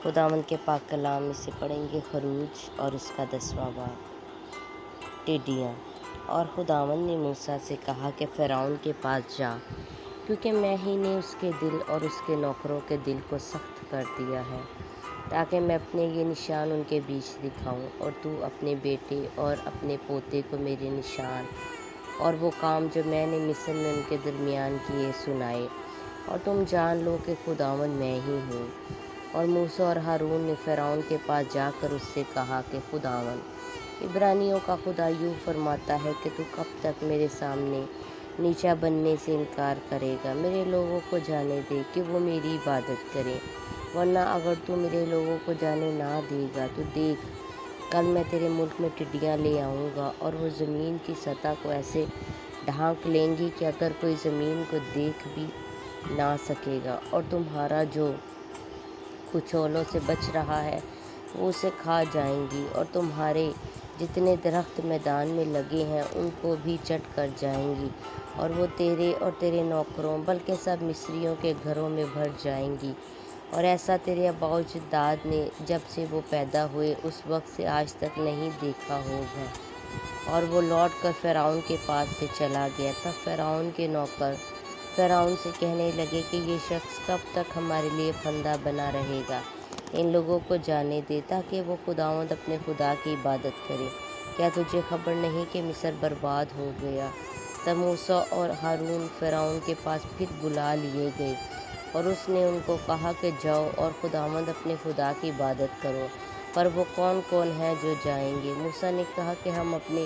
خداوند کے پاک کلام میں سے پڑھیں گے خروج اور اس کا 10واں باب۔ ٹڈیاں۔ اور خداوند نے موسیٰ سے کہا کہ فرعون کے پاس جا، کیونکہ میں ہی نے اس کے دل اور اس کے نوکروں کے دل کو سخت کر دیا ہے، تاکہ میں اپنے یہ نشان ان کے بیچ دکھاؤں، اور تو اپنے بیٹے اور اپنے پوتے کو میرے نشان اور وہ کام جو میں نے مصر میں ان کے درمیان کیے سنائے، اور تم جان لو کہ خداوند میں ہی ہوں۔ اور موسیٰ اور ہارون نے فرعون کے پاس جا کر اس سے کہا کہ خداوند عبرانیوں کا خدا یوں فرماتا ہے کہ تو کب تک میرے سامنے نیچا بننے سے انکار کرے گا؟ میرے لوگوں کو جانے دے کہ وہ میری عبادت کریں، ورنہ اگر تو میرے لوگوں کو جانے نہ دے گا تو دیکھ، کل میں تیرے ملک میں ٹڈیاں لے آؤں گا، اور وہ زمین کی سطح کو ایسے ڈھانک لیں گی کہ اگر کوئی زمین کو دیکھ بھی نہ سکے گا، اور تمہارا جو کچھ اولوں سے بچ رہا ہے وہ اسے کھا جائیں گی، اور تمہارے جتنے درخت میدان میں لگے ہیں ان کو بھی چٹ کر جائیں گی، اور وہ تیرے اور تیرے نوکروں بلکہ سب مصریوں کے گھروں میں بھر جائیں گی۔ اور ایسا تیرے آباء و اجداد نے جب سے وہ پیدا ہوئے اس وقت سے آج تک نہیں دیکھا ہوگا۔ اور وہ لوٹ کر فرعون کے پاس سے چلا گیا۔ تب فرعون کے نوکر فرعون سے کہنے لگے کہ یہ شخص کب تک ہمارے لیے پھندہ بنا رہے گا؟ ان لوگوں کو جانے دے تاکہ وہ خداوند اپنے خدا کی عبادت کرے۔ کیا تجھے خبر نہیں کہ مصر برباد ہو گیا؟ تب موسیٰ اور ہارون فرعون کے پاس پھر بلا لیے گئے، اور اس نے ان کو کہا کہ جاؤ اور خداوند اپنے خدا کی عبادت کرو۔ پر وہ کون کون ہیں جو جائیں گے؟ موسیٰ نے کہا کہ ہم اپنے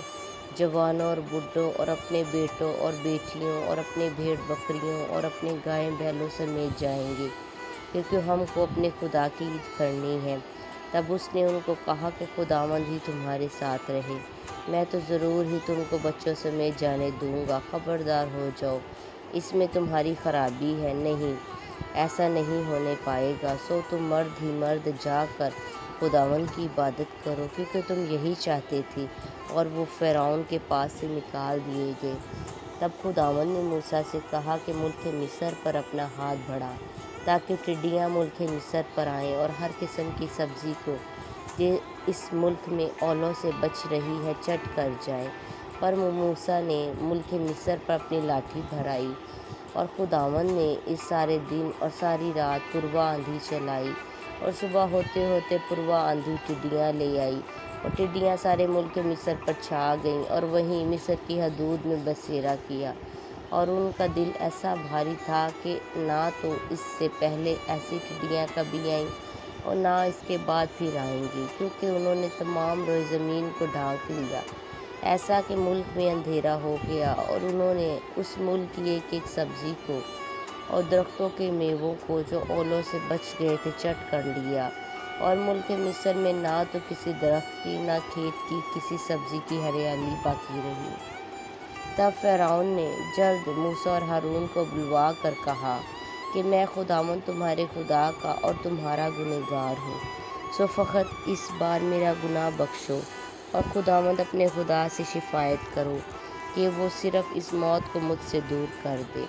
جوانوں اور بڈھوں اور اپنے بیٹوں اور بیٹیوں اور اپنے بھیڑ بکریوں اور اپنے گائے بیلوں سمیت جائیں گے، کیونکہ ہم کو اپنے خدا کی عید کرنی ہے۔ تب اس نے ان کو کہا کہ خداوند ہی تمہارے ساتھ رہے، میں تو ضرور ہی تم کو بچوں سمیت جانے دوں گا۔ خبردار ہو جاؤ، اس میں تمہاری خرابی ہے، نہیں، ایسا نہیں ہونے پائے گا۔ سو تم مرد ہی مرد جا کر خداوند کی عبادت کرو، کیونکہ تم یہی چاہتے تھے۔ اور وہ فرعون کے پاس سے نکال دیے گئے۔ تب خداوند نے موسیٰ سے کہا کہ ملک مصر پر اپنا ہاتھ بڑھا، تاکہ ٹڈیاں ملک مصر پر آئیں اور ہر قسم کی سبزی کو جو اس ملک میں اولوں سے بچ رہی ہے چٹ کر جائیں۔ پر موسیٰ نے ملک مصر پر اپنی لاٹھی بھرائی، اور خداوند نے اس سارے دن اور ساری رات پروا آندھی چلائی، اور صبح ہوتے ہوتے پروا آندھی ٹڈیاں لے آئی، اور ٹڈیاں سارے ملک مصر پر چھا گئیں اور وہیں مصر کی حدود میں بسیرا کیا۔ اور ان کا دل ایسا بھاری تھا کہ نہ تو اس سے پہلے ایسی ٹڈیاں کبھی آئیں اور نہ اس کے بعد پھر آئیں گی، کیونکہ انہوں نے تمام روئے زمین کو ڈھانک لیا، ایسا کہ ملک میں اندھیرا ہو گیا، اور انہوں نے اس ملک کی ایک ایک سبزی کو اور درختوں کے میووں کو جو اولوں سے بچ گئے تھے چٹ کر لیا، اور ملک مصر میں نہ تو کسی درخت کی نہ کھیت کی کسی سبزی کی ہریالی باقی رہی۔ تب فرعون نے جلد موسیٰ اور ہارون کو بلوا کر کہا کہ میں خداوند تمہارے خدا کا اور تمہارا گنہگار ہوں، سو فقط اس بار میرا گناہ بخشو، اور خداوند اپنے خدا سے شفاعت کرو کہ وہ صرف اس موت کو مجھ سے دور کر دے۔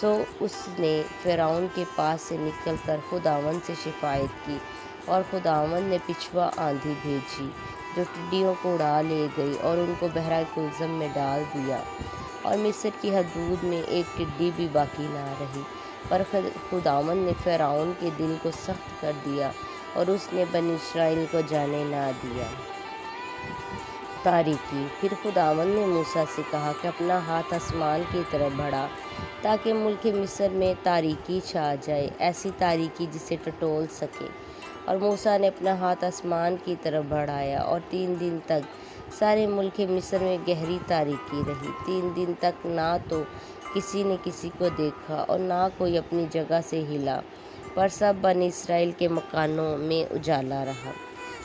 سو اس نے فرعون کے پاس سے نکل کر خداوند سے شفاعت کی، اور خداوند نے پچھوا آندھی بھیجی جو ٹڈیوں کو اڑا لے گئی اور ان کو بحر کلزم میں ڈال دیا، اور مصر کی حدود میں ایک ٹڈی بھی باقی نہ رہی۔ پر خداوند نے فرعون کے دل کو سخت کر دیا، اور اس نے بنی اسرائیل کو جانے نہ دیا۔ تاریکی۔ پھر خداوند نے موسیٰ سے کہا کہ اپنا ہاتھ آسمان کی طرف بڑھا، تاکہ ملک مصر میں تاریکی چھا جائے، ایسی تاریکی جسے ٹٹول سکے۔ اور موسیٰ نے اپنا ہاتھ آسمان کی طرف بڑھایا، اور 3 دن تک سارے ملک مصر میں گہری تاریکی رہی۔ 3 دن تک نہ تو کسی نے کسی کو دیکھا اور نہ کوئی اپنی جگہ سے ہلا، پر سب بنی اسرائیل کے مکانوں میں اجالا رہا۔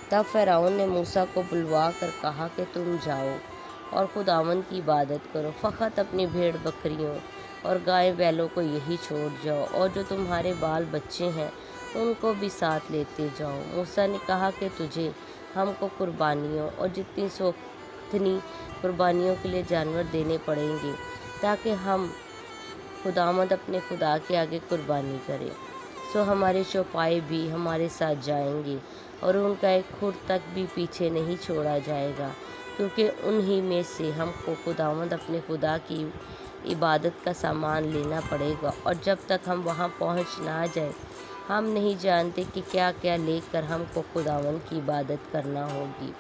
تب فرعون نے موسیٰ کو بلوا کر کہا کہ تم جاؤ اور خداوند کی عبادت کرو، فقط اپنی بھیڑ بکریوں اور گائے بیلوں کو یہی چھوڑ جاؤ، اور جو تمہارے بال بچے ہیں ان کو بھی ساتھ لیتے جاؤ۔ موسیٰ نے کہا کہ تجھے ہم کو قربانیوں اور جتنی سوکھتنی قربانیوں کے لیے جانور دینے پڑیں گے، تاکہ ہم خداوند اپنے خدا کے آگے قربانی کریں۔ سو ہمارے چوپائے بھی ہمارے ساتھ جائیں گے اور ان کا ایک خر تک بھی پیچھے نہیں چھوڑا جائے گا، کیونکہ انہی میں سے ہم کو خداوند اپنے خدا کی عبادت کا سامان لینا پڑے گا، اور جب تک ہم وہاں پہنچ نہ جائیں ہم نہیں جانتے کہ کیا کیا لے کر ہم کو خداوند کی عبادت کرنا ہوگی۔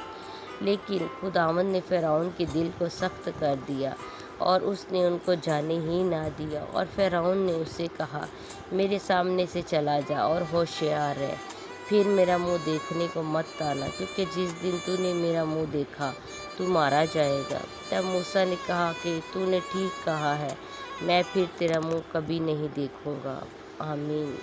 لیکن خداوند نے فرعون کے دل کو سخت کر دیا اور اس نے ان کو جانے ہی نہ دیا، اور فرعون نے اسے کہا، میرے سامنے سے چلا جا اور ہوشیار رہ، پھر میرا منہ دیکھنے کو مت آنا، کیونکہ جس دن تو نے میرا منہ دیکھا تو مارا جائے گا۔ تب موسیٰ نے کہا کہ تو نے ٹھیک کہا ہے، میں پھر تیرا منہ کبھی نہیں دیکھوں گا۔ آمین۔